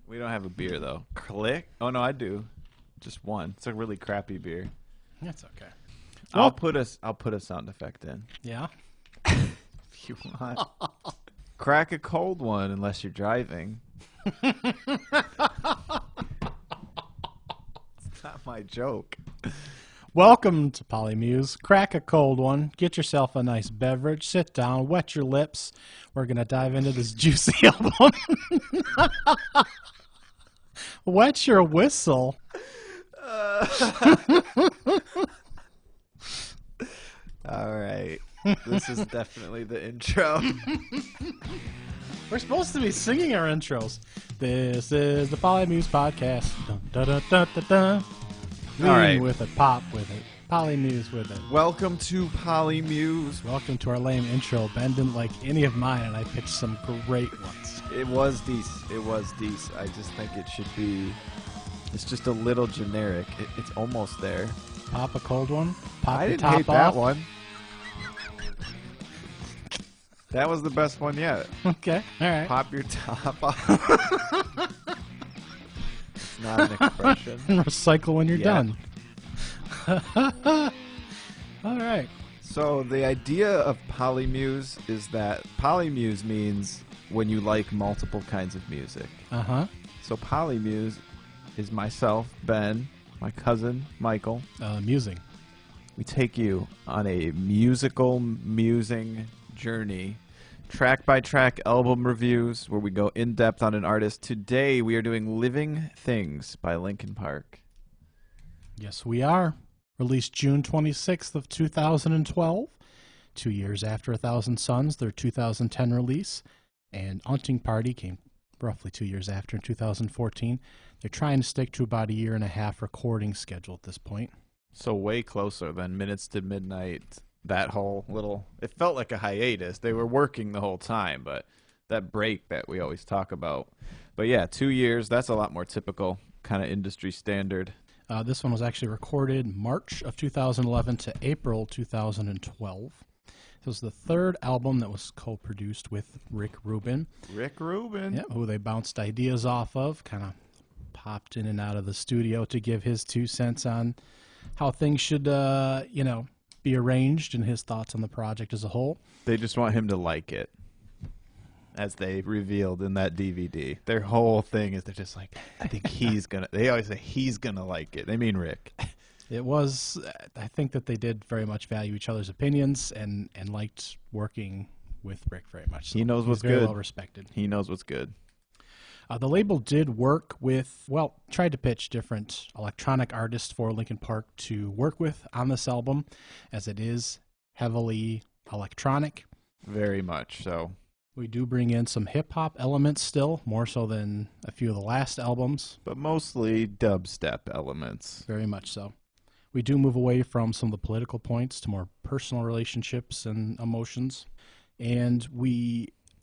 We don't have a beer though. Click. Oh no, I do. Just one. It's a really crappy beer. That's okay. I'll put a sound effect in Yeah. if you want. Crack a cold one unless you're driving. It's not my joke. Welcome to Polymuse. Crack a cold one. Get yourself a nice beverage. Sit down. Wet your lips. We're going to dive into this juicy album. Wet your whistle. All right. This is definitely the intro. We're supposed to be singing our intros. This is the Polymuse podcast. Dun, dun, dun, dun, dun. All right. With it, pop with it, Polymuse with it. Welcome to Polymuse. Welcome to our lame intro. Ben didn't like any of mine, and I picked some great ones. It was decent. It was decent. I just think it should be. It's just a little generic. It's almost there. Pop a cold one. Pop I the didn't top hate off. that one. That was the best one yet. Okay, all right. Pop your top off. It's not an expression. Recycle when you're Yeah. done. All right. So the idea of Polymuse is that Polymuse means when you like multiple kinds of music. Uh-huh. So Polymuse is myself, Ben, my cousin, Michael. Musing. We take you on a musical musing journey, track by track album reviews where we go in depth on an artist. Today we are doing Living Things by Linkin Park. Yes, we are. Released June 26th of 2012, 2 years after 1,000 Suns, their 2010 release, and Hunting Party came roughly 2 years after in 2014. They're trying to stick to about a year and a half recording schedule at this point. So way closer than Minutes to Midnight. That whole little, it felt like a hiatus. They were working the whole time, but that break that we always talk about. But yeah, 2 years, that's a lot more typical, kind of industry standard. This one was actually recorded March of 2011 to April 2012. It was the third album that was co-produced with Rick Rubin. Rick Rubin. Yeah, who they bounced ideas off of, kind of popped in and out of the studio to give his 2 cents on how things should, be arranged and his thoughts on the project as a whole. They just want him to like it, as they revealed in that DVD. Their whole thing is they're just like, I think he's going to, they always say he's going to like it. They mean Rick. It was, I think that they did very much value each other's opinions and liked working with Rick very much. So He knows what's very good. well respected. He knows what's good. The label did work with, tried to pitch different electronic artists for Linkin Park to work with on this album, as it is heavily electronic. Very much so. We do bring in some hip-hop elements still, more so than a few of the last albums. But mostly dubstep elements. Very much so. We do move away from some of the political points to more personal relationships and emotions. And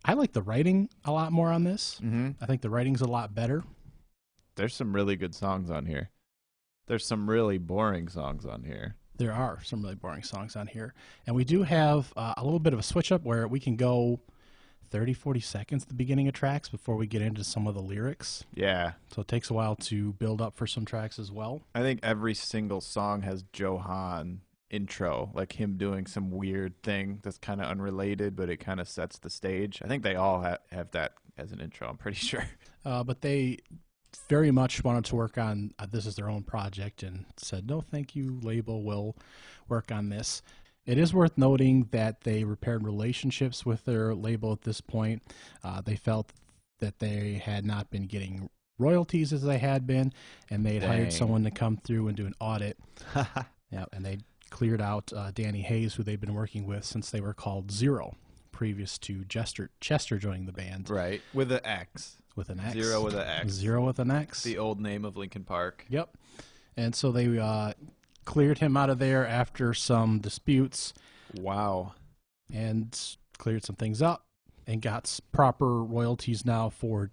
I like the writing a lot more on this. Mm-hmm. I think the writing's a lot better. There's some really good songs on here. There's some really boring songs on here. There are some really boring songs on here. And we do have a little bit of a switch-up where we can go 30, 40 seconds at the beginning of tracks before we get into some of the lyrics. Yeah. So it takes a while to build up for some tracks as well. I think every single song has Johan intro, like him doing some weird thing that's kind of unrelated, but it kind of sets the stage. I think they all have that as an intro, I'm pretty sure. But they very much wanted to work on this as their own project and said, no, thank you, label, will work on this. It is worth noting that they repaired relationships with their label at this point. They felt that they had not been getting royalties as they had been, and they had hired someone to come through and do an audit. Yeah, and they cleared out Danny Hayes, who they've been working with since they were called Zero, previous to Chester joining the band. Right. With an X. With an X. Zero with an X. Zero with an X. The old name of Linkin Park. Yep. And so they cleared him out of there after some disputes. Wow. And cleared some things up and got proper royalties now for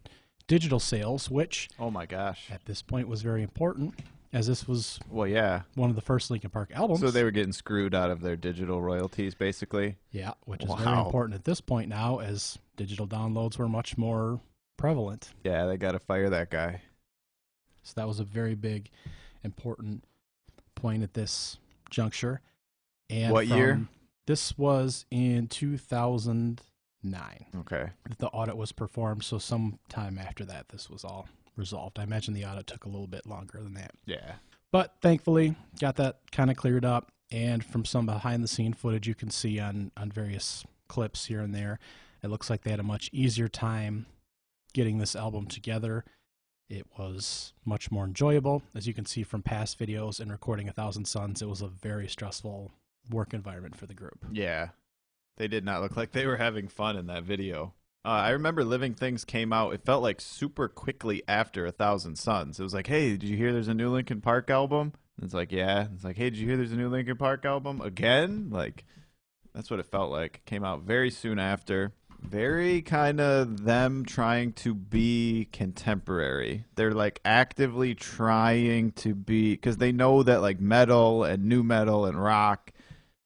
digital sales, which, oh my gosh, at this point was very important, as this was one of the first Linkin Park albums. So they were getting screwed out of their digital royalties, basically. Yeah, which is very important at this point now, as digital downloads were much more prevalent. Yeah, they got to fire that guy. So that was a very big, important point at this juncture. And What year? This was in 2009 Okay. that the audit was performed. So sometime after that, this was all resolved. I imagine the audit took a little bit longer than that. Yeah. But thankfully, got that kind of cleared up. And from some behind-the-scene footage you can see on various clips here and there, it looks like they had a much easier time getting this album together. It was much more enjoyable. As you can see from past videos and recording 1,000 Suns, it was a very stressful work environment for the group. Yeah. They did not look like they were having fun in that video. I remember Living Things came out. It felt like super quickly after 1,000 Suns. It was like, hey, did you hear there's a new Linkin Park album? And it's like, yeah. It's like, hey, did you hear there's a new Linkin Park album again? Like, that's what it felt like. It came out very soon after. Very kind of them trying to be contemporary. They're like actively trying to be, because they know that like metal and new metal and rock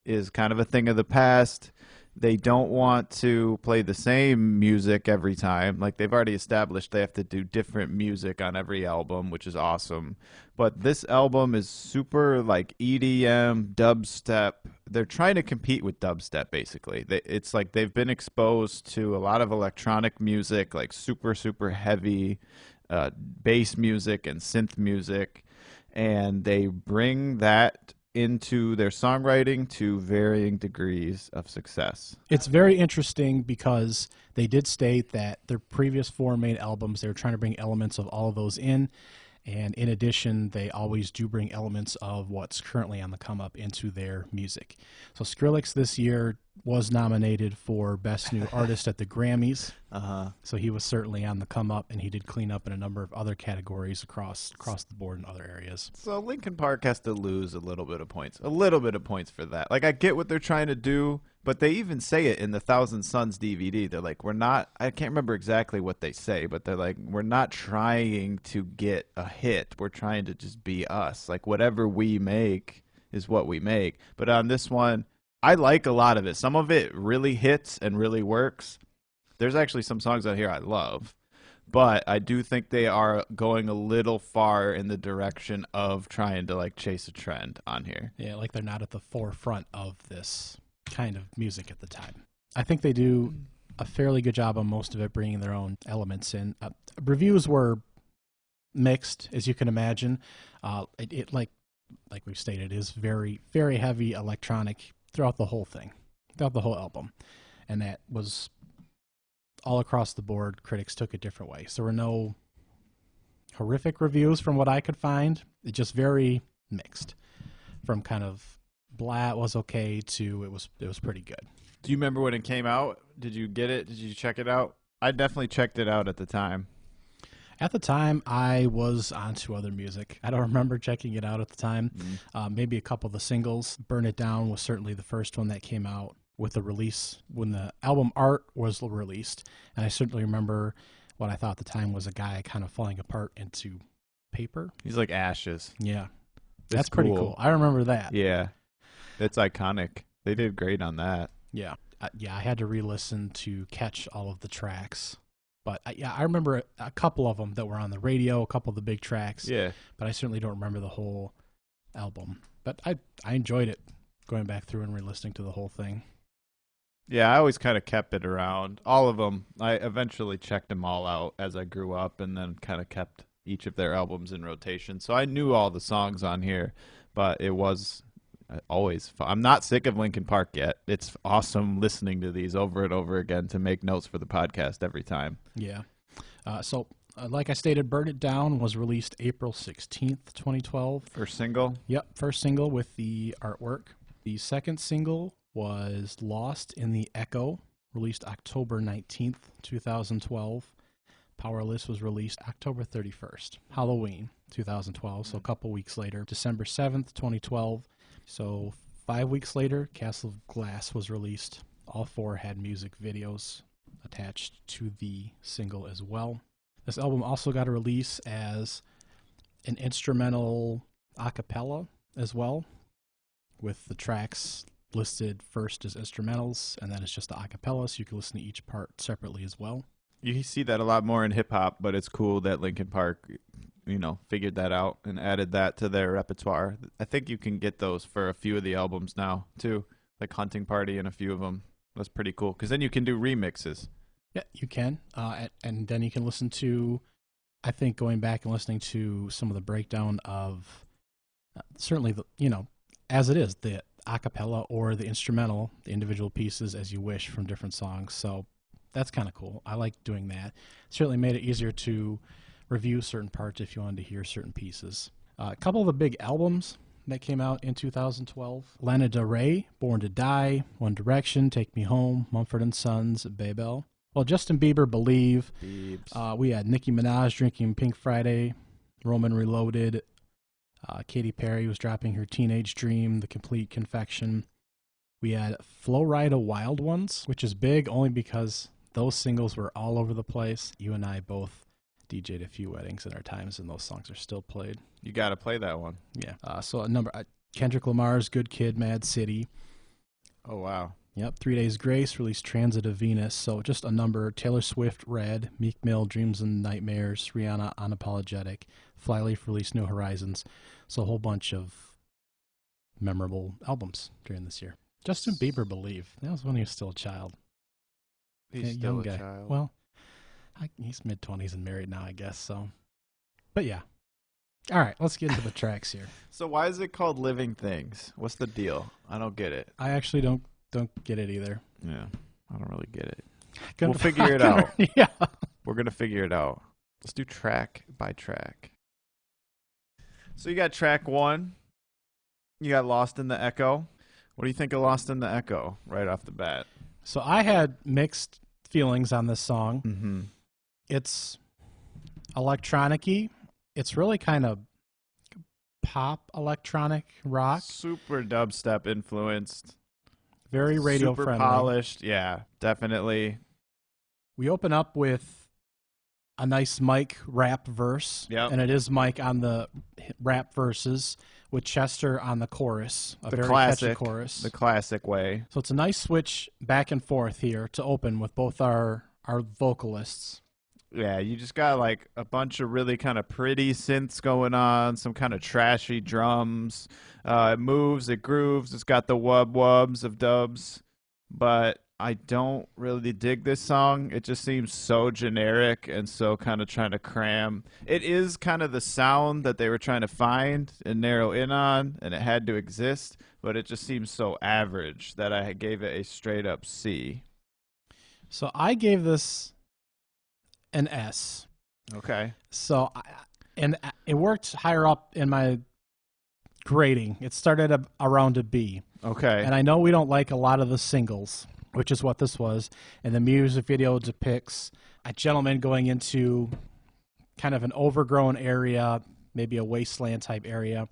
is kind of a thing of the past. They don't want to play the same music every time. Like they've already established they have to do different music on every album, which is awesome. But this album is super like EDM, dubstep. They're trying to compete with dubstep basically. It's like they've been exposed to a lot of electronic music, like super, super heavy bass music and synth music. And they bring that into their songwriting to varying degrees of success. It's very interesting because they did state that their previous 4 main albums, they were trying to bring elements of all of those in. And in addition, they always do bring elements of what's currently on the come up into their music. So Skrillex this year was nominated for Best New Artist at the Grammys. So he was certainly on the come up, and he did clean up in a number of other categories across the board in other areas. So Linkin Park has to lose a little bit of points for that. Like I get what they're trying to do, but they even say it in the 1,000 Suns DVD. They're like, I can't remember exactly what they say, but they're like, we're not trying to get a hit. We're trying to just be us. Like whatever we make is what we make. But on this one, I like a lot of it. Some of it really hits and really works. There's actually some songs on here I love, but I do think they are going a little far in the direction of trying to like chase a trend on here. Yeah, like they're not at the forefront of this kind of music at the time. I think they do a fairly good job on most of it, bringing their own elements in. Reviews were mixed, as you can imagine. It like we've stated, is very, very heavy electronic throughout the whole thing, throughout the whole album. And that was all across the board. Critics took it different ways. There were no horrific reviews from what I could find. It just very mixed, from kind of blah, it was okay, to it was pretty good. Do you remember when it came out? Did you get it? Did you check it out? I definitely checked it out at the time. At the time, I was onto other music. I don't remember checking it out at the time. Maybe a couple of the singles. Burn It Down was certainly the first one that came out with the release, when the album art was released. And I certainly remember what I thought at the time was a guy kind of falling apart into paper. He's like ashes. Yeah. That's pretty cool. I remember that. Yeah. It's iconic. They did great on that. Yeah. I had to re-listen to catch all of the tracks. But I remember a couple of them that were on the radio, a couple of the big tracks. Yeah. But I certainly don't remember the whole album. But I enjoyed it, going back through and re-listening to the whole thing. Yeah, I always kind of kept it around. All of them. I eventually checked them all out as I grew up, and then kind of kept each of their albums in rotation. So I knew all the songs on here, but it was always fun. I'm not sick of Linkin Park yet. It's awesome listening to these over and over again to make notes for the podcast every time. Yeah. Like I stated, Burn It Down was released April 16th, 2012. First single? Yep, first single with the artwork. The second single was Lost in the Echo, released October 19th, 2012. Powerless was released October 31st, Halloween 2012, so a couple weeks later. December 7th, 2012. So 5 weeks later, Castle of Glass was released. All 4 had music videos attached to the single as well. This album also got a release as an instrumental a cappella as well, with the tracks listed first as instrumentals, and then it's just the a cappella, so you can listen to each part separately as well. You see that a lot more in hip hop, but it's cool that Linkin Park, figured that out and added that to their repertoire. I think you can get those for a few of the albums now too, like Hunting Party and a few of them. That's pretty cool because then you can do remixes. Yeah, you can, and then you can listen to. I think going back and listening to some of the breakdown of certainly as it is the a cappella or the instrumental, the individual pieces as you wish from different songs. So that's kind of cool. I like doing that. Certainly made it easier to review certain parts if you wanted to hear certain pieces. A couple of the big albums that came out in 2012. Lana Del Rey, Born to Die, One Direction, Take Me Home, Mumford & Sons, Babel. Well, Justin Bieber, Believe. We had Nicki Minaj drinking Pink Friday, Roman Reloaded. Katy Perry was dropping her Teenage Dream, The Complete Confection. We had Flow Rida Wild Ones, which is big only because those singles were all over the place. You and I both DJ'd a few weddings in our times, and those songs are still played. You got to play that one. Yeah. So a number. Kendrick Lamar's Good Kid, Mad City. Oh, wow. Yep. 3 Days Grace released Transit of Venus. So just a number. Taylor Swift, Red. Meek Mill, Dreams and Nightmares. Rihanna, Unapologetic. Flyleaf released New Horizons. So a whole bunch of memorable albums during this year. Justin Bieber, Believe. That was when he was still a child. He's still a child. Well, he's mid-20s and married now, I guess. So, but yeah. All right, let's get into the tracks here. So why is it called Living Things? What's the deal? I don't get it. I actually don't get it either. Yeah, I don't really get it. We'll figure it out. Yeah. We're going to figure it out. Let's do track by track. So you got track 1. You got Lost in the Echo. What do you think of Lost in the Echo right off the bat? So I had mixed feelings on this song. Mm-hmm. It's electronic-y. It's really kind of pop electronic rock. Super dubstep influenced. Very radio Super friendly. Polished. Yeah, definitely. We open up with a nice Mike rap verse. Yep. And it is Mike on the rap verses with Chester on the chorus. A very classic catchy chorus. The classic way. So it's a nice switch back and forth here to open with both our vocalists. Yeah, you just got like a bunch of really kind of pretty synths going on, some kind of trashy drums. It moves, it grooves, it's got the wubs of dubs, but I don't really dig this song. It just seems so generic and so kind of trying to cram. It is kind of the sound that they were trying to find and narrow in on, and it had to exist, but it just seems so average that I gave it a straight up C. So I gave this an S. Okay. So, and it worked higher up in my grading. It started around a B. Okay. And I know we don't like a lot of the singles, which is what this was. And the music video depicts a gentleman going into kind of an overgrown area, maybe a wasteland type area,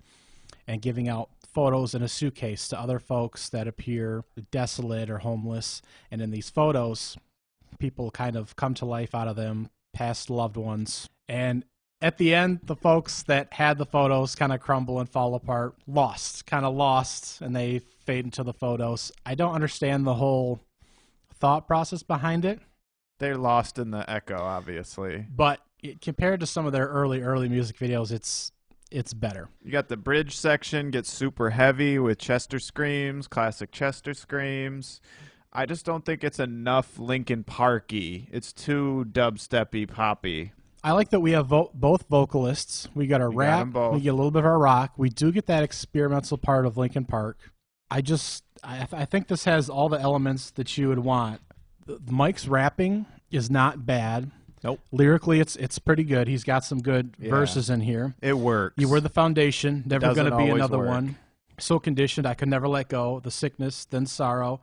and giving out photos in a suitcase to other folks that appear desolate or homeless. And in these photos, people kind of come to life out of them, past loved ones. And at the end, the folks that had the photos kind of crumble and fall apart, kind of lost, and they fade into the photos. I don't understand the whole thought process behind it. They're lost in the echo, obviously. But compared to some of their early music videos, it's better. You got the bridge section gets super heavy with Chester screams, classic Chester screams. I just don't think it's enough Linkin Parky. It's too dubsteppy, poppy. I like that we have both vocalists. We got our rap. We get a little bit of our rock. We do get that experimental part of Linkin Park. I think this has all the elements that you would want. Mike's rapping is not bad. Nope. Lyrically, it's pretty good. He's got some good verses in here. It works. You were the foundation. Never going to be another work. one. So conditioned, I could never let go. The sickness, then sorrow.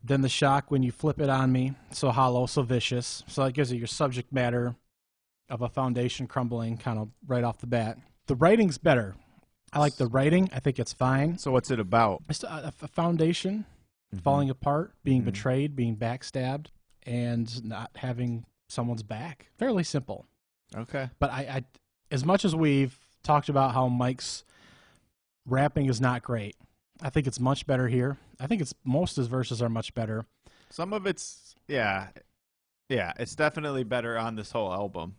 Then the shock when you flip it on me. So hollow, so vicious. So that gives you your subject matter of a foundation crumbling kind of right off the bat. The writing's better. I like the writing. I think it's fine. So what's it about? It's a foundation falling apart, being betrayed, being backstabbed, and not having someone's back. Fairly simple. Okay. But I as much as we've talked about how Mike's rapping is not great, I think it's much better here. I think most of his verses are much better. Some of it's, yeah. Yeah, it's definitely better on this whole album.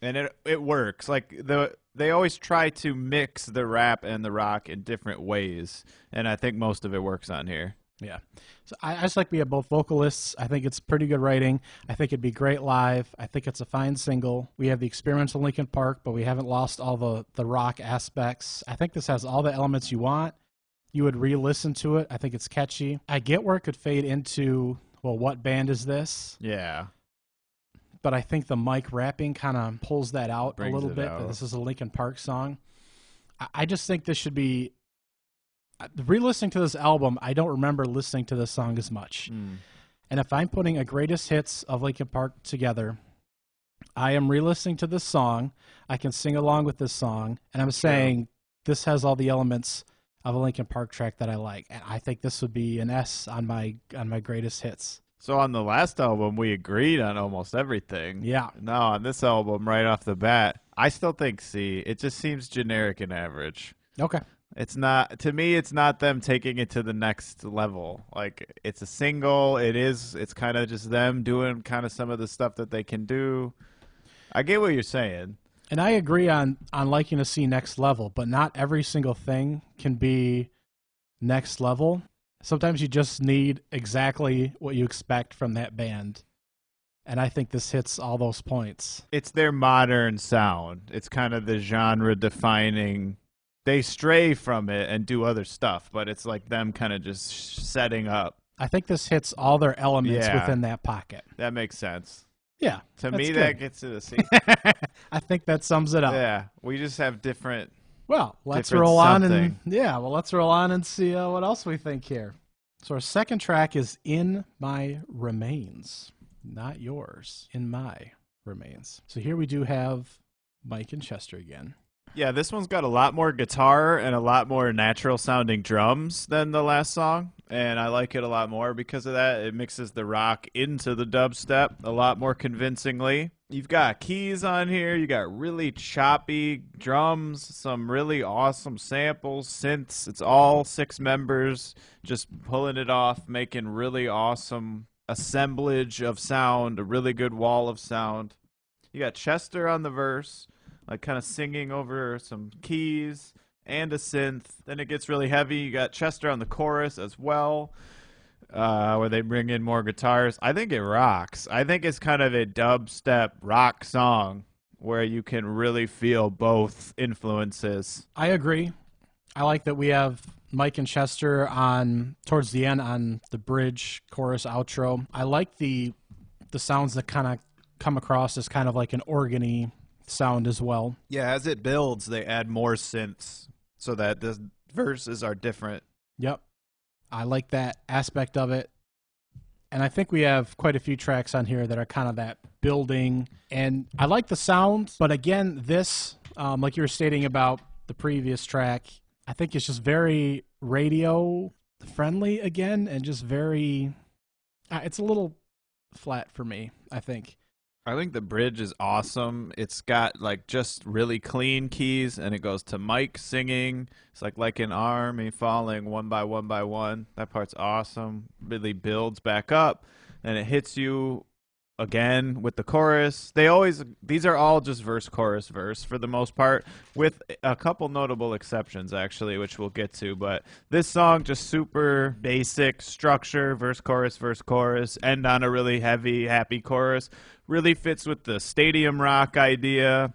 And it works. Like they always try to mix the rap and the rock in different ways, and I think most of it works on here. Yeah. So I just like we have both vocalists. I think it's pretty good writing. I think it'd be great live. I think it's a fine single. We have the experimental Linkin Park, but we haven't lost all the rock aspects. I think this has all the elements you want. You would re-listen to it. I think it's catchy. I get where it could fade into, well, what band is this? Yeah. But I think the Mike rapping kind of pulls that out Brings a little it bit. out. That this is a Linkin Park song. I just think this should be re-listening to this album. I don't remember listening to this song as much. And if I'm putting a greatest hits of Linkin Park together, I am re-listening to this song. I can sing along with this song, and I'm saying this has all the elements of a Linkin Park track that I like, and I think this would be an S on my greatest hits. So on the last album, we agreed on almost everything. Yeah. No, on this album, right off the bat, I still think C. It just seems generic and average. Okay. It's not, to me, it's not them taking it to the next level. Like, it's a single. It's kind of just them doing kind of some of the stuff that they can do. I get what you're saying. And I agree on liking to see next level, but not every single thing can be next level. Sometimes you just need exactly what you expect from that band. And I think this hits all those points. It's their modern sound. It's kind of the genre defining. They stray from it and do other stuff, but it's like them kind of just setting up. I think this hits all their elements Yeah. within that pocket. That makes sense. Yeah. To that's me, good. that gets to the C. I think that sums it up. Yeah, we just have different. Well, let's Different roll on something. let's roll on and see what else we think here. So our second track is In My Remains. Not yours. In My Remains. So here we do have Mike and Chester again. Yeah, this one's got a lot more guitar and a lot more natural sounding drums than the last song, and I like it a lot more because of that. It mixes the rock into the dubstep a lot more convincingly. You've got keys on here, you got really choppy drums, some really awesome samples, synths. It's all 6 members just pulling it off, making really awesome assemblage of sound, a really good wall of sound. You got Chester on the verse, like kind of singing over some keys and a synth. Then it gets really heavy. You got Chester on the chorus as well, where they bring in more guitars. I think it rocks. I think it's kind of a dubstep rock song where you can really feel both influences. I agree. I like that we have Mike and Chester on towards the end on the bridge, chorus, outro. I like the sounds that kind of come across as kind of like an organy sound as well. Yeah, as it builds, they add more synths so that the verses are different. Yep. I like that aspect of it. And I think we have quite a few tracks on here that are kind of that building. And I like the sound, but again, this, like you were stating about the previous track, I think it's just very radio friendly again, and just very, it's a little flat for me, I think. I think the bridge is awesome. It's got like just really clean keys, and it goes to Mike singing. It's like an army falling one by one by one. That part's awesome. Really builds back up, and it hits you again with the chorus. These are all just verse, chorus, verse for the most part, with a couple notable exceptions actually, which we'll get to. But this song just super basic structure: verse, chorus, end on a really heavy, happy chorus. Really fits with the stadium rock idea,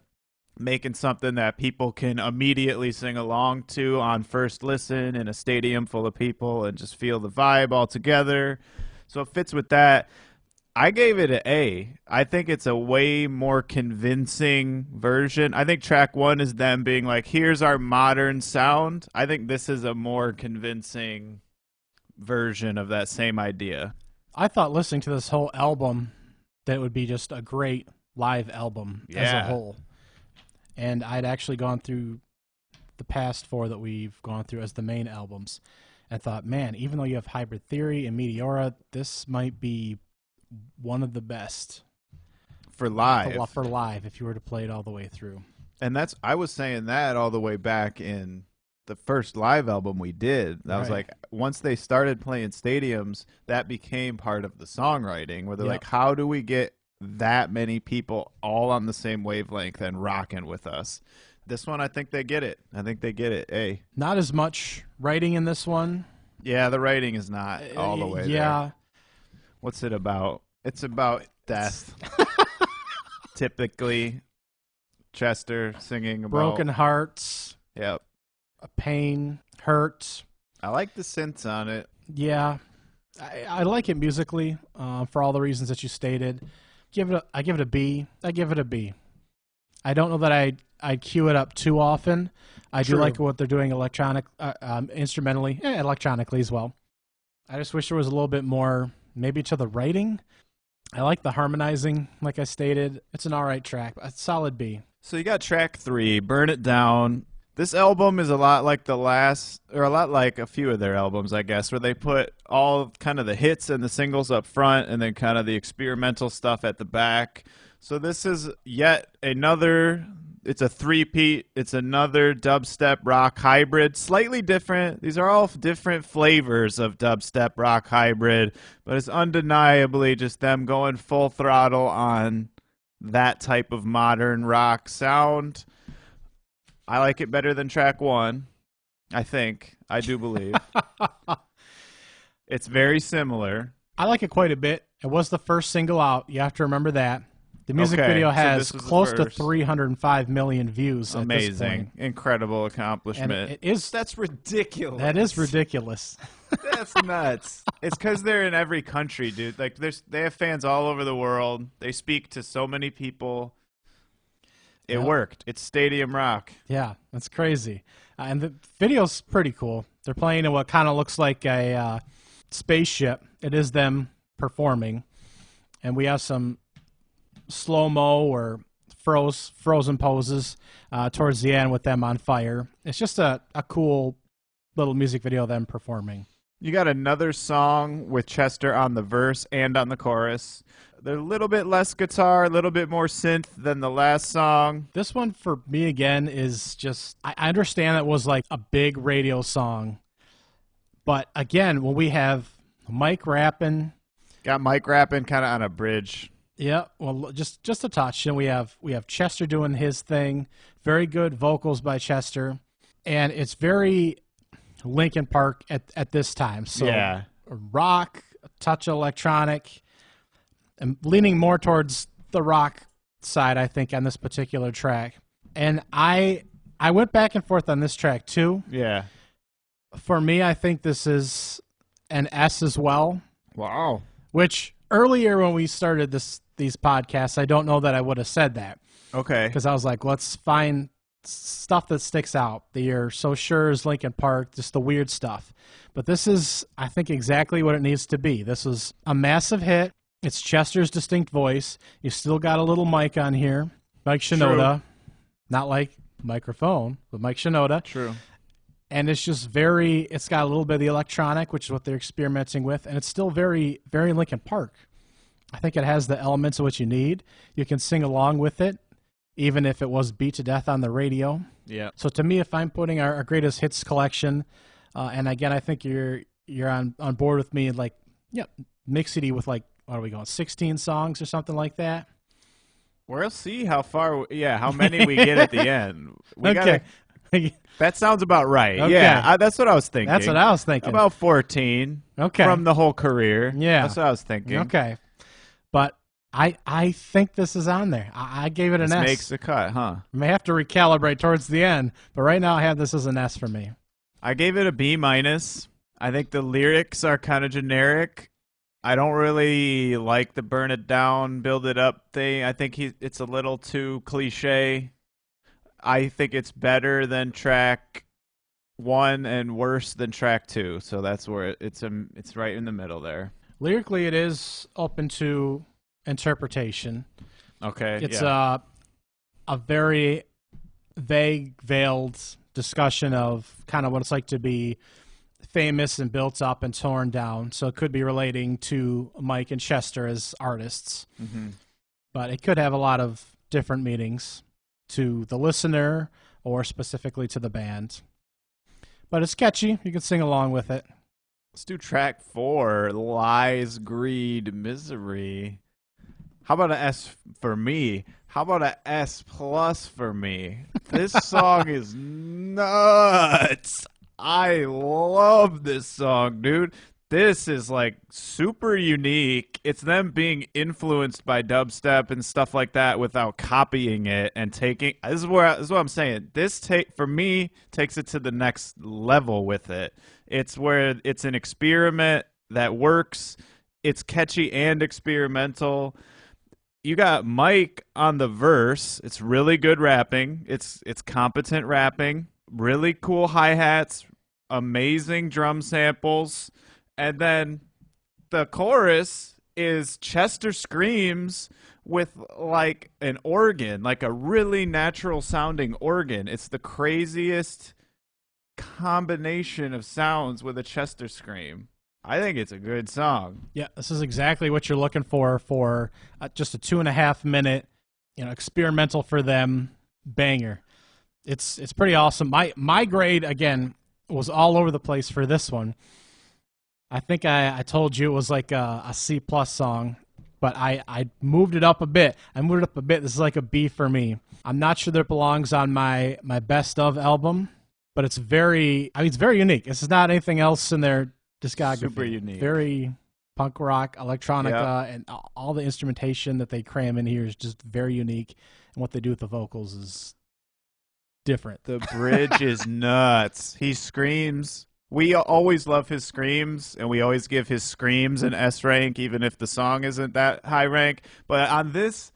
making something that people can immediately sing along to on first listen in a stadium full of people and just feel the vibe all together. So it fits with that. I gave it an A. I think it's a way more convincing version. I think track 1 is them being like, here's our modern sound. I think this is a more convincing version of that same idea. I thought listening to this whole album that it would be just a great live album as a whole. And I'd actually gone through the past 4 that we've gone through as the main albums and thought, man, even though you have Hybrid Theory and Meteora, this might be one of the best for live if you were to play it all the way through. And I was saying that all the way back in the first live album we did. That was Right. like once they started playing stadiums, that became part of the songwriting where they're Yep. like, how do we get that many people all on the same wavelength and rocking with us? This one, I think they get it. I think they get it. Hey, Not as much writing in this one. yeah, the writing is not all the way there. Yeah. What's it about? It's about death. Typically, Chester singing about Broken hearts, Yep. pain, hurt. I like the synths on it. Yeah. I like it musically for all the reasons that you stated. I give it a B. I give it a B. I don't know that I'd cue it up too often. I do True. like what they're doing instrumentally, electronically as well. I just wish there was a little bit more, maybe to the writing. I like the harmonizing, like I stated. It's an all right track. A solid B. So you got track 3, Burn It Down. This album is a lot like the last, or a lot like a few of their albums, I guess, where they put all kind of the hits and the singles up front and then kind of the experimental stuff at the back. So this is yet another, it's a three-peat. It's another dubstep rock hybrid, slightly different. These are all different flavors of dubstep rock hybrid, but it's undeniably just them going full throttle on that type of modern rock sound. I like it better than track 1, I think. I do believe. It's very similar. I like it quite a bit. It was the first single out. You have to remember that. The music Okay, video so has this was the close to first. 305 million views at this Amazing. point. Incredible And accomplishment. it is That's ridiculous. that is ridiculous. That's nuts. It's because they're in every country, dude. Like, they have fans all over the world. They speak to so many people. It Yeah. worked. It's stadium rock. Yeah, that's crazy. And the video's pretty cool. They're playing in what kind of looks like a spaceship. It is them performing. And we have some slow-mo or frozen poses towards the end with them on fire. It's just a cool little music video of them performing. You got another song with Chester on the verse and on the chorus. They're a little bit less guitar, a little bit more synth than the last song. This one for me again is just, I understand it was like a big radio song, but again, when we have Mike rapping, Got Mike rapping kind of on a bridge. yeah, well, just a touch, and we have Chester doing his thing, very good vocals by Chester, and it's very Linkin Park at this time. So Yeah. rock, a touch of electronic, and leaning more towards the rock side, I think, on this particular track. And I went back and forth on this track too. Yeah. For me, I think this is an S as well, Wow. which earlier when we started these podcasts, I don't know that I would have said that Okay. because I was like, let's find stuff that sticks out. The You're So Sure is Linkin Park, just the weird stuff. But this is, I think, exactly what it needs to be. This was a massive hit. It's Chester's distinct voice. You still got a little mic on here. Mike Shinoda. Not like microphone, but Mike Shinoda. True. And it's just it's got a little bit of the electronic, which is what they're experimenting with. And it's still very, very Linkin Park. I think it has the elements of what you need. You can sing along with it, even if it was beat to death on the radio. Yeah. So to me, if I'm putting our greatest hits collection, and again, I think you're on board with me, like, yeah, mix it with like, what are we going, 16 songs or something like that? We'll see how far, how many we get at the end. We Okay. That sounds about right. Okay. Yeah, that's what I was thinking. That's what I was thinking. About 14 Okay. from the whole career. Yeah. That's what I was thinking. Okay. But I think this is on there. I gave it an This S. makes the cut, huh? I may have to recalibrate towards the end, but right now I have this as an S for me. I gave it a B-. I think the lyrics are kind of generic. I don't really like the burn it down, build it up thing. I think it's a little too cliche. I think it's better than track 1 and worse than track 2. So that's where it's right in the middle there. Lyrically, it is open to interpretation. Okay. It's yeah. a very vague, veiled discussion of kind of what it's like to be famous and built up and torn down. So it could be relating to Mike and Chester as artists, but it could have a lot of different meanings to the listener or specifically to the band. but it's catchy. You can sing along with it. Let's do track 4, Lies, Greed, Misery. How about an S for me? How about an S plus for me? This song is nuts. I love this song, dude. This is like super unique. It's them being influenced by dubstep and stuff like that without copying it and taking. This is what I'm saying. For me takes it to the next level with it. It's where it's an experiment that works. It's catchy and experimental. You got Mike on the verse. It's really good rapping. It's competent rapping. Really cool hi-hats, amazing drum samples. And then the chorus is Chester screams with like an organ, like a really natural sounding organ. It's the craziest combination of sounds with a Chester scream. I think it's a good song. Yeah, this is exactly what you're looking for just a 2.5 minute, experimental for them banger. It's pretty awesome. My grade again was all over the place for this one. I think I told you it was like a C plus song, but I moved it up a bit. This is like a B for me. I'm not sure that it belongs on my best of album, but it's very unique. This is not anything else in their discography. Super unique. Very punk rock, electronica, and all the instrumentation that they cram in here is just very unique. And what they do with the vocals is different. The bridge is nuts. He screams. We always love his screams, and we always give his screams an S rank, even if the song isn't that high rank. But on this,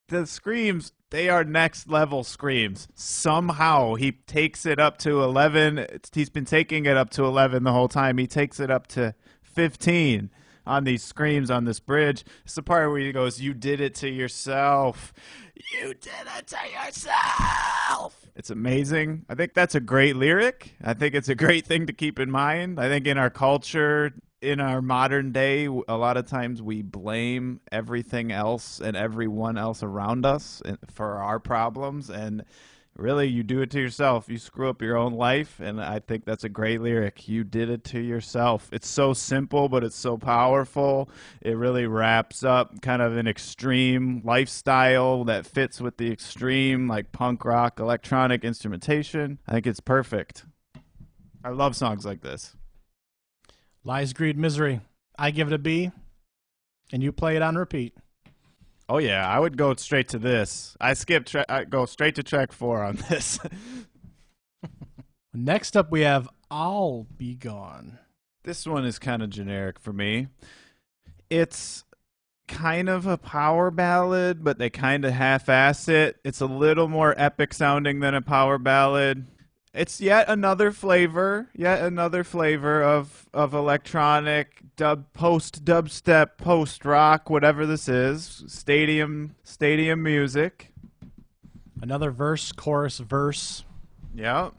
the screams, they are next level screams. Somehow he takes it up to 11. He's been taking it up to 11 the whole time. He takes it up to 15 on these screams on this bridge. It's the part where he goes, "You did it to yourself. You did it to yourself." It's amazing. I think that's a great lyric. I think it's a great thing to keep in mind. I think in our culture, in our modern day, a lot of times we blame everything else and everyone else around us for our problems. And really, you do it to yourself. You screw up your own life. And I think that's a great lyric. You did it to yourself. It's so simple, but it's so powerful. It really wraps up kind of an extreme lifestyle that fits with the extreme, like punk rock, electronic instrumentation. I think it's perfect. I love songs like this. Lies, Greed, Misery. I give it a B, and you play it on repeat. Oh, yeah, I would go straight to this. I go straight to track 4 on this. Next up, we have I'll Be Gone. This one is kind of generic for me. It's kind of a power ballad, but they kind of half-ass it. It's a little more epic sounding than a power ballad. It's yet another flavor of electronic, post-dubstep, post-rock, whatever this is, stadium music. Another verse, chorus, verse. Yeah.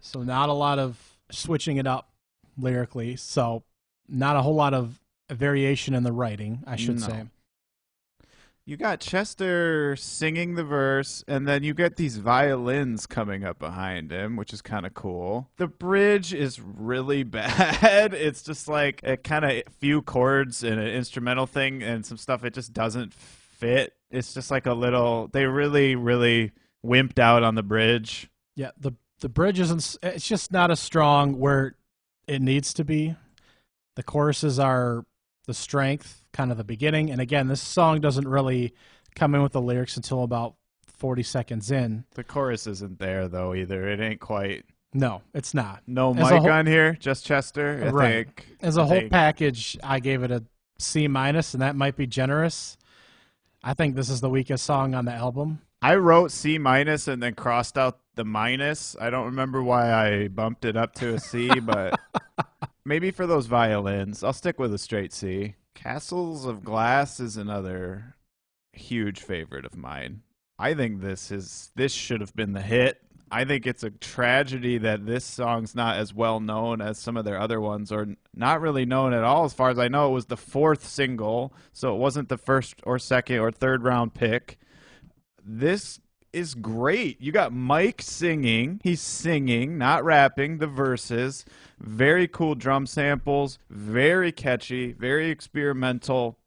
So not a lot of switching it up lyrically. So not a whole lot of variation in the writing, I should say. You got Chester singing the verse, and then you get these violins coming up behind him, which is kind of cool. The bridge is really bad. It's just like a kind of few chords and an instrumental thing and some stuff. It just doesn't fit. It's just like a little. They really, really wimped out on the bridge. Yeah, the bridge isn't. It's just not as strong where it needs to be. The choruses are the strength, kind of the beginning. And again, this song doesn't really come in with the lyrics until about 40 seconds in. The chorus isn't there, though, either. It ain't quite. No, it's not. No Mike on here, just Chester. Right. As a whole package, I gave it a C-, and that might be generous. I think this is the weakest song on the album. I wrote C- and then crossed out the minus. I don't remember why I bumped it up to a C, but maybe for those violins. I'll stick with a straight C. Castles of Glass is another huge favorite of mine. I think this should have been the hit. I think it's a tragedy that this song's not as well known as some of their other ones, or not really known at all. As far as I know, it was the 4th single, so it wasn't the first or second or third round pick. This is great. You got Mike singing. He's singing, not rapping, the verses. Very cool drum samples. Very catchy. Very experimental.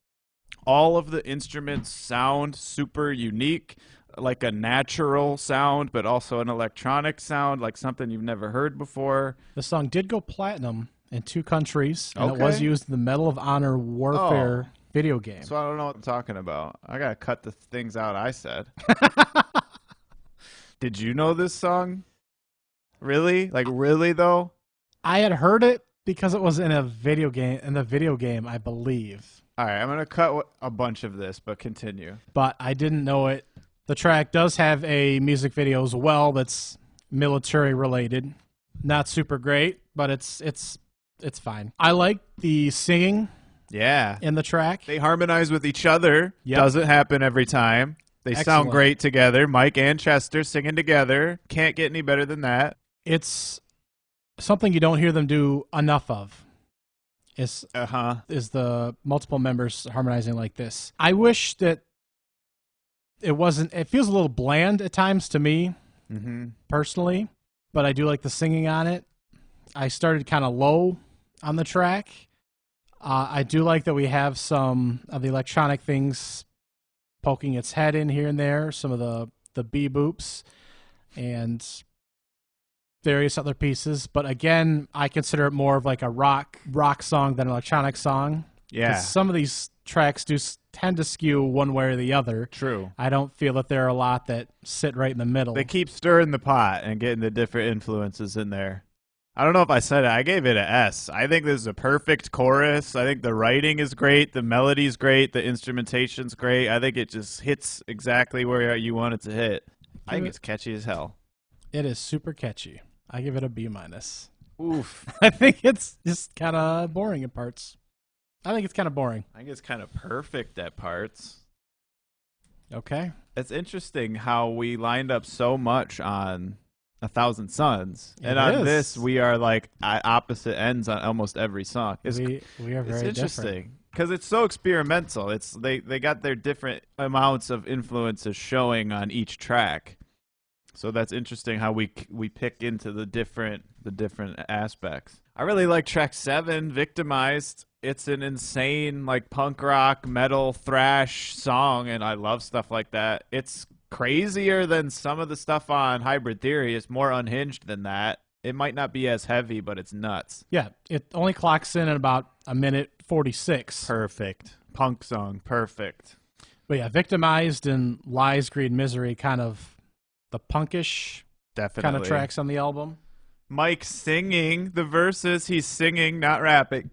All of the instruments sound super unique, like a natural sound, but also an electronic sound, like something you've never heard before. The song did go platinum in 2 countries, and it Okay. was used in the Medal of Honor Warfare video game. So I don't know what I'm talking about. I got to cut the things out I said. Did you know this song? Really? Like, really, though? I had heard it because it was in a video game, I believe. All right, I'm going to cut a bunch of this, but continue. But I didn't know it. The track does have a music video as well that's military related. Not super great, but it's fine. I like the singing Yeah. in the track. They harmonize with each other. Yep. Doesn't happen every time. They Excellent. sound great together. Mike and Chester singing together. Can't get any better than that. It's something you don't hear them do enough of. Is the multiple members harmonizing like this. I wish that it feels a little bland at times to me, personally, but I do like the singing on it. I started kind of low on the track. I do like that we have some of the electronic things poking its head in here and there, some of the bee-boops, and various other pieces. But again, I consider it more of like a rock song than an electronic song. Yeah. Some of these tracks do tend to skew one way or the other. True. I don't feel that there are a lot that sit right in the middle. They keep stirring the pot and getting the different influences in there. I don't know if I said it. I gave it an S. I think this is a perfect chorus. I think the writing is great. The melody's great. The instrumentation's great. I think it just hits exactly where you want it to hit. I think it's catchy as hell. It is super catchy. I give it a B-. Oof. I think it's just kind of boring at parts. I think it's kind of boring. I think it's kind of perfect at parts. Okay. It's interesting how we lined up so much on 1,000 Suns, and It on is. this we are like at opposite ends on almost every song. We are very it's different. interesting because it's so experimental. It's they got their different amounts of influences showing on each track. So that's interesting how we pick into the different aspects. I really like track 7, Victimized. It's an insane like punk rock, metal, thrash song, and I love stuff like that. It's crazier than some of the stuff on Hybrid Theory. It's more unhinged than that. It might not be as heavy, but it's nuts. Yeah, it only clocks in at about 1:46. Perfect. Punk song. Perfect. But yeah, Victimized and Lies, Greed, Misery, kind of the punkish Definitely. kind of tracks on the album. Mike singing the verses. He's singing, not rapping.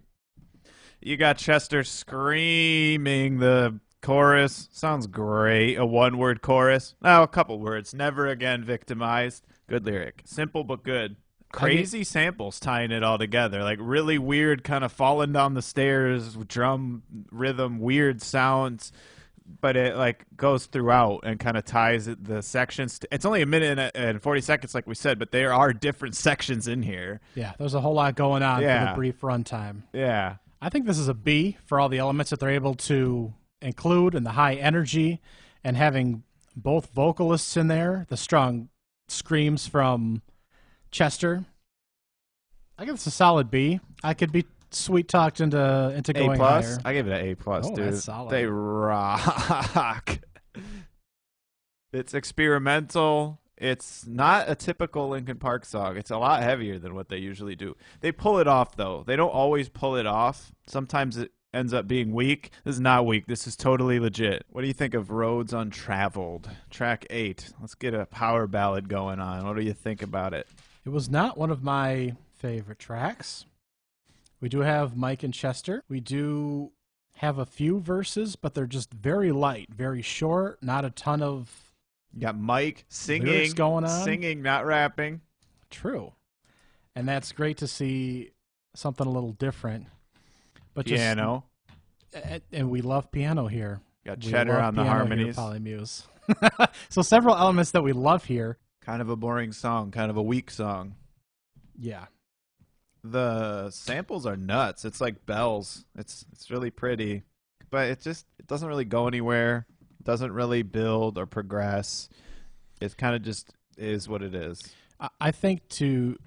You got Chester screaming the chorus. Sounds great. A one-word chorus. No, a couple words. Never again victimized. Good lyric. Simple but good. Crazy samples tying it all together. Like really weird kind of falling down the stairs, drum rhythm, weird sounds. But it like goes throughout and kind of ties the sections. It's only 1:40 seconds, like we said, but there are different sections in here. Yeah, there's a whole lot going on for Yeah. the brief runtime. Yeah. I think this is a B for all the elements that they're able to include and the high energy and having both vocalists in there, the strong screams from Chester. I give this a solid B. I could be sweet talked into going A plus. higher. I give it an A plus, Oh, dude. that's solid. They rock. It's experimental. It's not a typical Linkin Park song. It's a lot heavier than what they usually do. They pull it off though. They don't always pull it off. Sometimes it ends up being weak. This is not weak. This is totally legit. What do you think of Roads Untraveled? Track 8. Let's get a power ballad going on. What do you think about it? It was not one of my favorite tracks. We do have Mike and Chester. We do have a few verses, but they're just very light, very short, not a ton of You got Mike singing, lyrics going on. singing, not rapping. True. And that's great to see something a little different. But Piano. And we love piano here. Got We Cheddar love on the piano harmonies. Here, Polymuse. So several elements that we love here. Kind of a boring song, kind of a weak song. Yeah. The samples are nuts. It's like bells. It's really pretty, but it doesn't really go anywhere. It doesn't really build or progress. It kind of just is what it is. I think the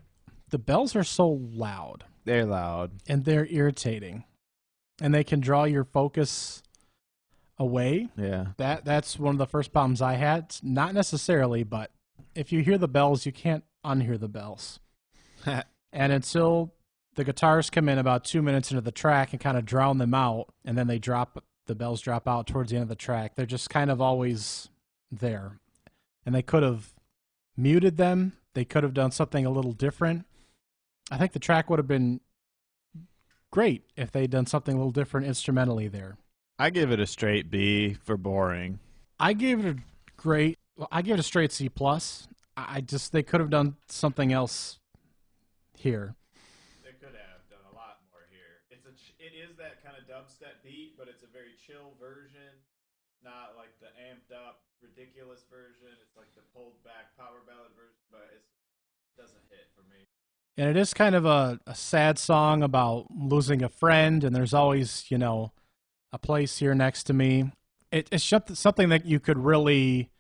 bells are so loud They're loud. and they're irritating, and they can draw your focus away. Yeah. That's one of the first problems I had. Not necessarily, but if you hear the bells, you can't unhear the bells. And until the guitars come in about 2 minutes into the track and kind of drown them out, and then the bells drop out towards the end of the track, they're just kind of always there. And they could have muted them. They could have done something a little different. I think the track would have been great if they'd done something a little different instrumentally there. I give it a straight B for boring. I gave it a straight C plus. They could have done something else here. They could have done a lot more here. It is that kind of dubstep beat, but it's a very chill version, not like the amped up, ridiculous version. It's like the pulled back power ballad version, but it doesn't hit for me. And it is kind of a sad song about losing a friend, and there's always, a place here next to me. It's something that you could really,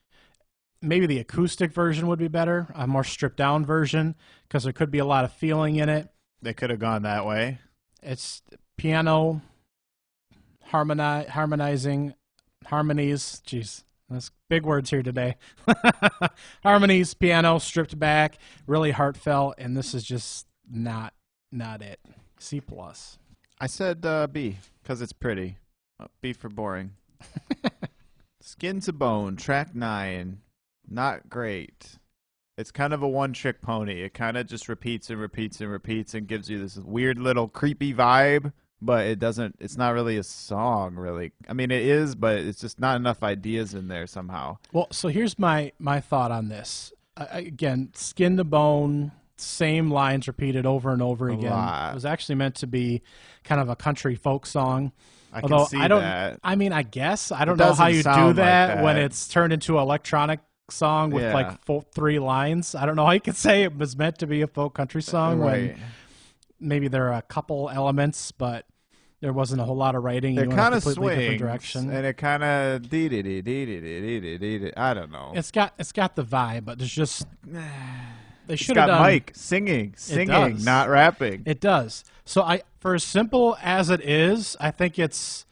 maybe the acoustic version would be better, a more stripped down version, because there could be a lot of feeling in it. They could have gone that way. It's piano, harmonizing, harmonies. Jeez, that's big words here today. Harmonies, piano, stripped back, really heartfelt, and this is just not it. C plus. I said B because it's pretty. B for boring. Skin to Bone, track 9. Not great. It's kind of a one-trick pony. It kind of just repeats and repeats and repeats and gives you this weird little creepy vibe, but it's not really a song, really. I mean, it is, but it's just not enough ideas in there somehow. Well, so here's my thought on this. Again, Skin to Bone, same lines repeated over and over again. It was actually meant to be kind of a country folk song. Although I don't, that. I mean, I guess I don't know how you do that when it's turned into an electronic song with like 3 lines. I don't know how you could say it was meant to be a folk country song when maybe there are a couple elements, but there wasn't a whole lot of writing. It kind of swings, direction. And it kind of I don't know. It's got the vibe, but there's just they should have done Mike singing, not rapping. It does. So for as simple as it is, I think it's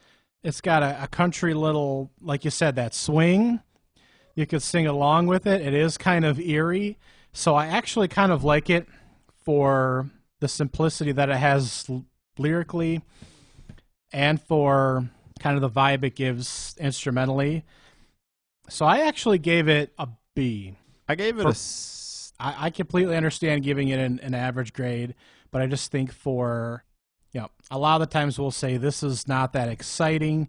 got a country little, like you said, that swing. You could sing along with it. It is kind of eerie. So I actually kind of like it for the simplicity that it has lyrically and for kind of the vibe it gives instrumentally. So I actually gave it a B. I gave it I completely understand giving it an average grade, but I just think a lot of the times we'll say this is not that exciting,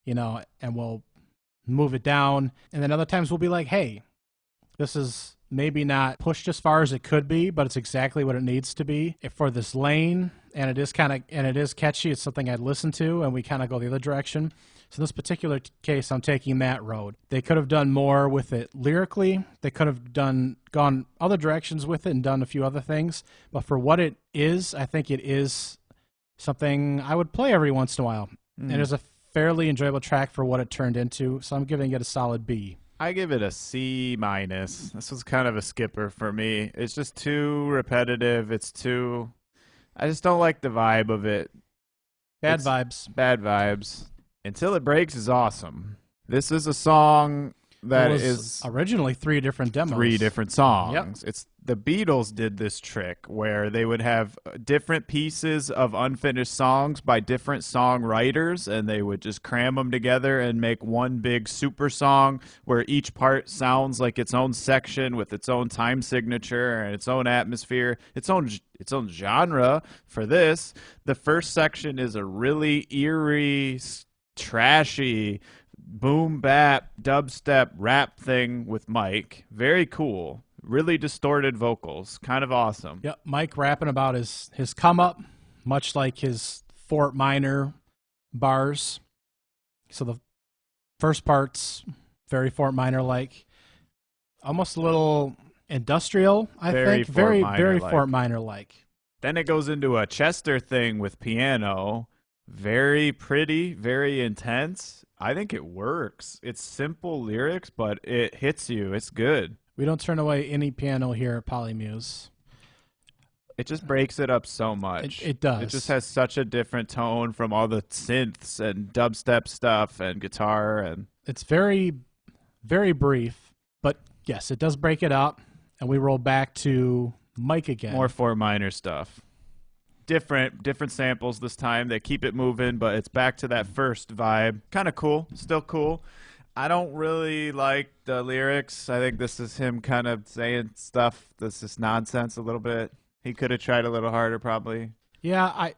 and we'll move it down. And then other times we'll be like, hey, this is maybe not pushed as far as it could be, but it's exactly what it needs to be for this lane. And it is catchy. It's something I'd listen to, and we kind of go the other direction. So in this particular case, I'm taking that road. They could have done more with it lyrically. They could have gone other directions with it and done a few other things. But for what it is, I think it is something I would play every once in a while. And it's a fairly enjoyable track for what it turned into. So I'm giving it a solid B. I give it a C minus. This was kind of a skipper for me. It's just too repetitive. I just don't like the vibe of it. Bad vibes. Until It Breaks is awesome. This is a song that is originally 3 different demos. 3 different songs. Yep. It's the Beatles did this trick where they would have different pieces of unfinished songs by different songwriters, and they would just cram them together and make one big super song where each part sounds like its own section with its own time signature and its own atmosphere, its own genre. For this, the first section is a really eerie, trashy boom bap dubstep rap thing with Mike. Very cool. Really distorted vocals. Kind of awesome. Yep, Mike rapping about his come up, much like his Fort Minor bars. So the first part's very Fort Minor like, almost a little industrial, I think. Very Fort Minor like. Then it goes into a Chester thing with piano. Very pretty, very intense. I think it works. It's simple lyrics, but it hits you. It's good. We don't turn away any piano here at Polymuse. It just breaks it up so It, much. it does. It just has such a different tone from all the synths and dubstep stuff and guitar and It's very, very brief, but yes, it does break it up, and we roll back to Mike again. more 4 minor stuff. Different samples this time. They keep it moving, but it's back to that first vibe. Kind of cool. Still cool. I don't really like the lyrics. I think this is him kind of saying stuff that's just nonsense a little bit. He could have tried a little harder, probably. Yeah,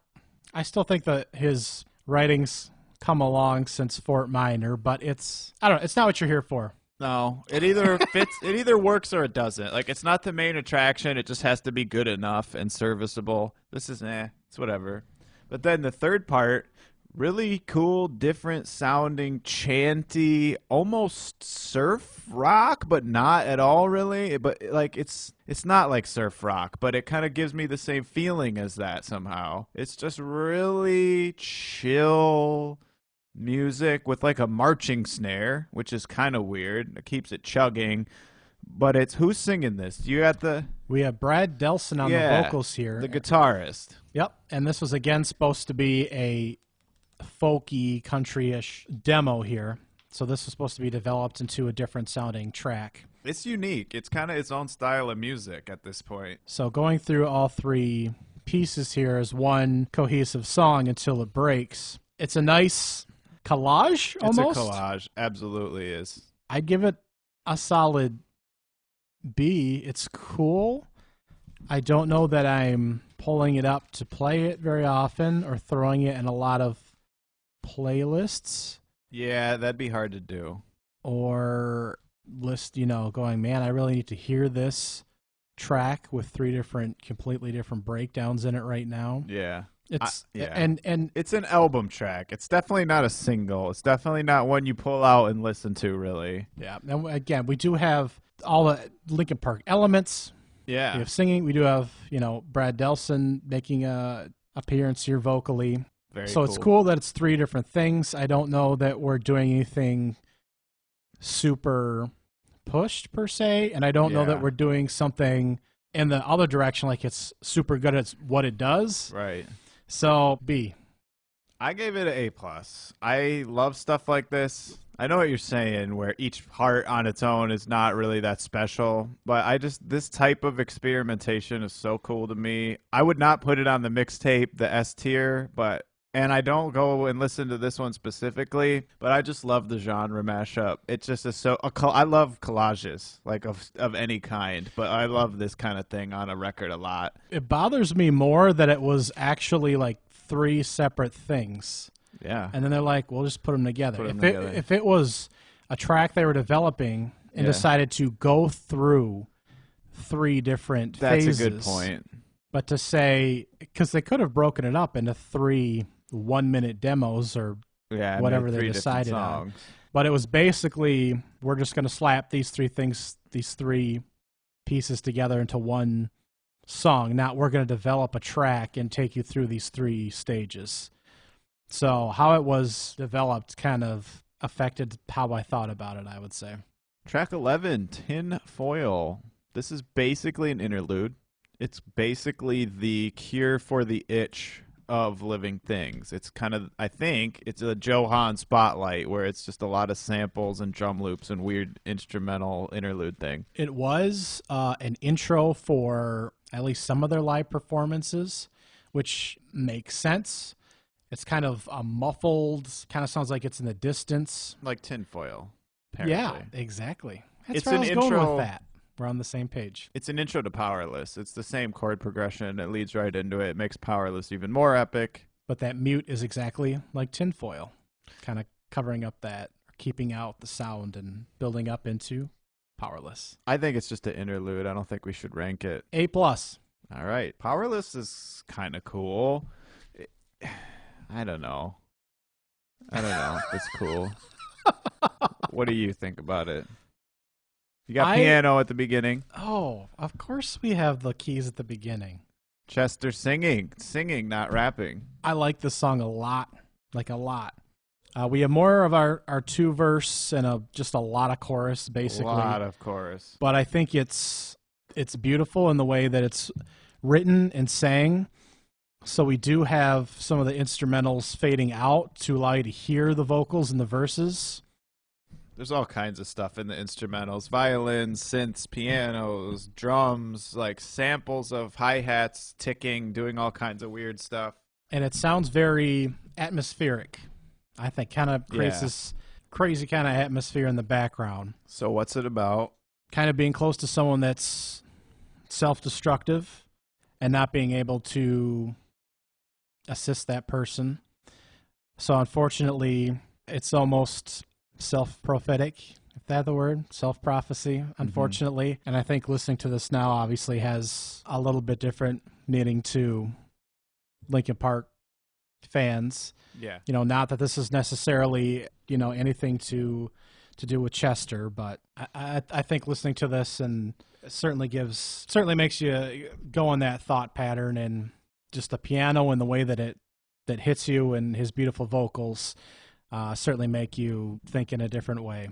I still think that his writings come along since Fort Minor, but I don't know, it's not what you're here for. No, it either fits, it either works or it doesn't. Like, it's not the main attraction. It just has to be good enough and serviceable. This is it's whatever. But then the third part, really cool, different sounding, chanty, almost surf rock, but not at all really. But like, it's not like surf rock, but it kind of gives me the same feeling as that somehow. It's just really chill music with like a marching snare, which is kind of weird. It keeps it chugging. But it's who's singing this? You got We have Brad Delson on the vocals here. the guitarist. Yep, and this was again supposed to be a folky, country-ish demo here. So this was supposed to be developed into a different sounding track. It's unique. It's kind of its own style of music at this point. So going through all three pieces here is one cohesive song until it breaks. It's a nice collage almost. It's a collage. Absolutely is. I'd give it a solid B. It's cool. I don't know that I'm pulling it up to play it very often or throwing it in a lot of playlists Yeah, that'd be hard to do. or going, man, I really need to hear this track with three completely different breakdowns in it right now. Yeah. It's yeah. and It's an album track. It's definitely not a single. It's definitely not one you pull out and listen to, really. yeah. And again, we do have all the Linkin Park elements. Yeah. We have singing. We do have Brad Delson making a appearance here vocally. Very So it's cool that it's three different things. I don't know that we're doing anything super pushed per se, and I don't know that Yeah. we're doing something in the other direction, like it's super good at what it does. Right. So B. I gave it an A+. I love stuff like this. I know what you're saying, where each part on its own is not really that special, but this type of experimentation is so cool to me. I would not put it on the mixtape, the S tier, and I don't go and listen to this one specifically, but I just love the genre mashup. It just is I love collages, like of any kind, but I love this kind of thing on a record a lot. It bothers me more that it was actually like three separate things. Yeah. And then they're like, we'll just put them together. Put 'em together. If it was a track they were developing and Yeah. decided to go through three different That's phases. a good point. But to say, because they could have broken it up into 3 1-minute demos or Yeah. whatever made they 3 different decided on. songs. But it was basically, we're just going to slap these three pieces together into one song. Now we're going to develop a track and take you through these 3 stages. So how it was developed kind of affected how I thought about it, I would say. Track 11, Tin Foil. This is basically an interlude. It's basically the cure for the itch of living things. It's kind of, I think, it's a Johan spotlight where it's just a lot of samples and drum loops and weird instrumental interlude thing. It was an intro for at least some of their live performances, which makes sense. It's kind of muffled, kind of sounds like it's in the distance. Like tinfoil, apparently. Yeah, exactly. That's It's where I an was going intro- with that. We're on the same page. It's an intro to Powerless. It's the same chord progression. It leads right into it. It makes Powerless even more epic. But that mute is exactly like tinfoil, kind of covering up that, keeping out the sound and building up into Powerless. I think it's just an interlude. I don't think we should rank it. A+. All right. Powerless is kind of cool. I don't know. It's cool. What do you think about it? You got piano at the beginning. Oh, of course we have the keys at the beginning. Chester singing, not rapping. I like this song a lot, like a lot. We have more of our two verse and just a lot of chorus, basically. A lot of chorus. But I think it's beautiful in the way that it's written and sang. So we do have some of the instrumentals fading out to allow you to hear the vocals and the verses. There's all kinds of stuff in the instrumentals. Violins, synths, pianos, drums, like samples of hi-hats ticking, doing all kinds of weird stuff. And it sounds very atmospheric. I think kind of creates this crazy kind of atmosphere in the background. So what's it about? Kind of being close to someone that's self-destructive and not being able to assist that person. So unfortunately, it's almost self-prophetic, if that's the word, self-prophecy, unfortunately. Mm-hmm. And I think listening to this now obviously has a little bit different meaning to Linkin Park fans. Yeah. You know, not that this is necessarily, you know, anything to do with Chester, but I think listening to this and certainly makes you go on that thought pattern, and just the piano and the way that it hits you and his beautiful vocals certainly make you think in a different way.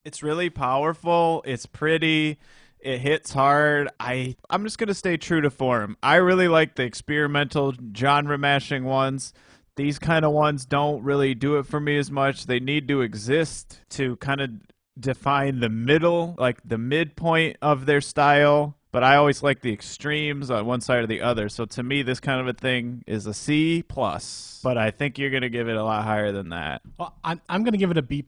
It's really powerful. It's pretty. It hits hard. I'm just going to stay true to form. I really like the experimental genre mashing ones. These kind of ones don't really do it for me as much. They need to exist to kind of define the middle, like the midpoint of their style. But I always like the extremes on one side or the other. So to me, this kind of a thing is a C+. But I think you're going to give it a lot higher than that. Well, I'm going to give it a B+,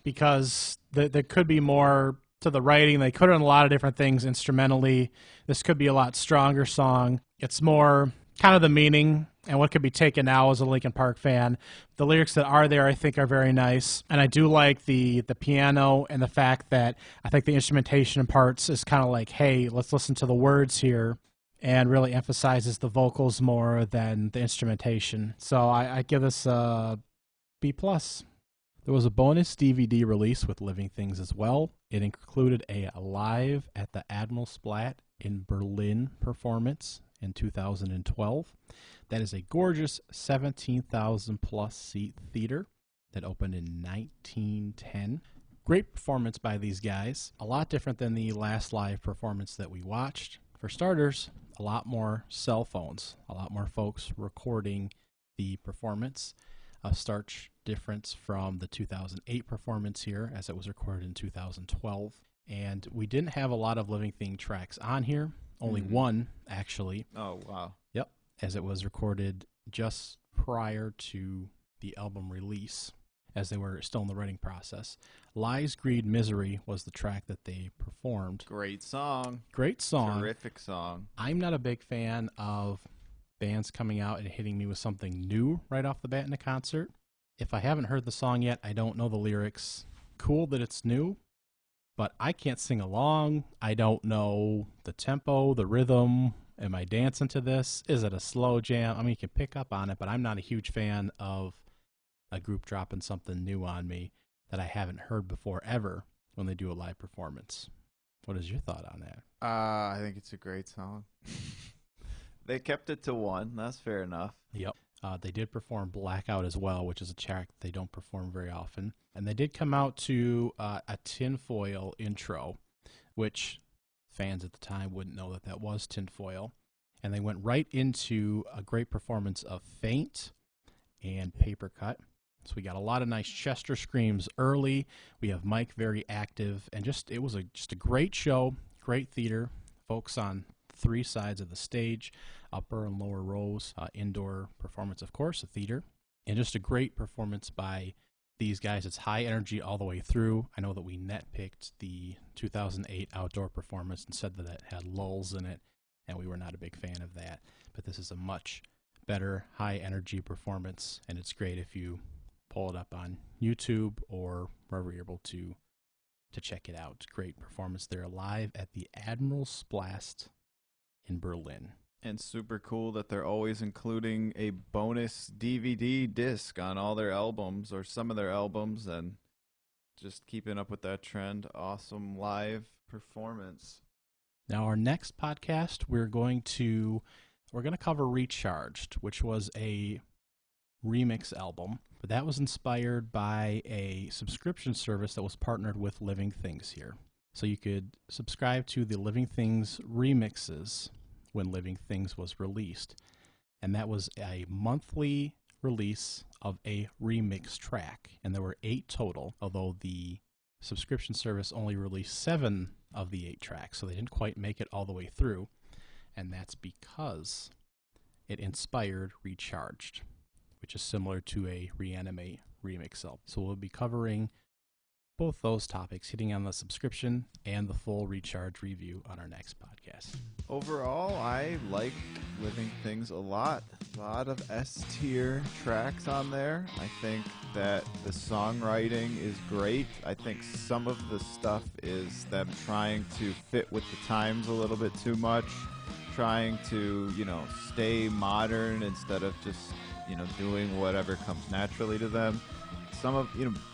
because there could be more to the writing. They could have done a lot of different things instrumentally. This could be a lot stronger song. It's more kind of the meaning and what could be taken now as a Linkin Park fan. The lyrics that are there, I think, are very nice. And I do like the piano and the fact that I think the instrumentation in parts is kind of like, hey, let's listen to the words here, and really emphasizes the vocals more than the instrumentation. So I give this a B+. There was a bonus DVD release with Living Things as well. It included a live at the Admiral Splat in Berlin performance in 2012. That is a gorgeous 17,000 plus seat theater that opened in 1910. Great performance by these guys. A lot different than the last live performance that we watched. For starters, a lot more cell phones, a lot more folks recording the performance. A stark difference from the 2008 performance here, as it was recorded in 2012. And we didn't have a lot of Living Thing tracks on here. Only one, actually. Oh, wow. Yep, as it was recorded just prior to the album release, as they were still in the writing process. Lies, Greed, Misery was the track that they performed. Great song. Great song. Terrific song. I'm not a big fan of bands coming out and hitting me with something new right off the bat in a concert. If I haven't heard the song yet, I don't know the lyrics. Cool that it's new, but I can't sing along. I don't know the tempo, the rhythm. Am I dancing to this? Is it a slow jam? I mean, you can pick up on it, but I'm not a huge fan of a group dropping something new on me that I haven't heard before ever when they do a live performance. What is your thought on that? I think it's a great song. They kept it to one. That's fair enough. Yep. They did perform Blackout as well, which is a track they don't perform very often. And they did come out to a tinfoil intro, which fans at the time wouldn't know that was tinfoil. And they went right into a great performance of Faint and Paper Cut. So we got a lot of nice Chester screams early. We have Mike very active. And it was just a great show, great theater. Folks on 3 sides of the stage, upper and lower rows, indoor performance, of course, a theater, and just a great performance by these guys. It's high energy all the way through. I know that we netpicked the 2008 outdoor performance and said that it had lulls in it, and we were not a big fan of that. But this is a much better high energy performance, and it's great if you pull it up on YouTube or wherever you're able to check it out. Great performance there live at the Admiral Splat in Berlin. And super cool that they're always including a bonus DVD disc on all their albums or some of their albums, and just keeping up with that trend. Awesome live performance. Now our next podcast, we're going to cover Recharged, which was a remix album But that was inspired by a subscription service that was partnered with Living Things here. So you could subscribe to the Living Things remixes when Living Things was released. And that was a monthly release of a remix track. And there were 8 total, although the subscription service only released 7 of the 8 tracks. So they didn't quite make it all the way through. And that's because it inspired Recharged, which is similar to a Reanimate remix album. So we'll be covering both those topics, hitting on the subscription and the full Recharge review on our next podcast. Overall, I like Living Things a lot. A lot of S-tier tracks on there. I think that the songwriting is great. I think some of the stuff is them trying to fit with the times a little bit too much, trying to, stay modern instead of just, doing whatever comes naturally to them.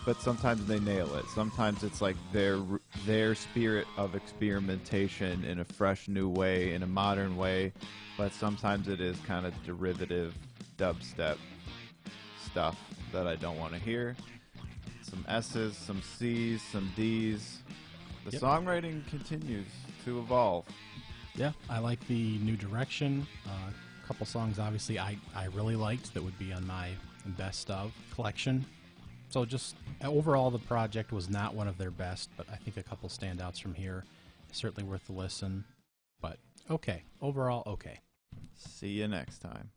But sometimes they nail it. Sometimes it's like their spirit of experimentation in a fresh new way, in a modern way. But sometimes it is kind of derivative dubstep stuff that I don't want to hear. Some S's, some C's, some D's. The songwriting continues to evolve. Yeah, I like the new direction. A couple songs, obviously, I really liked that would be on my best of collection. So just overall, the project was not one of their best, but I think a couple standouts from here. Certainly worth the listen. But okay, overall, okay. See you next time.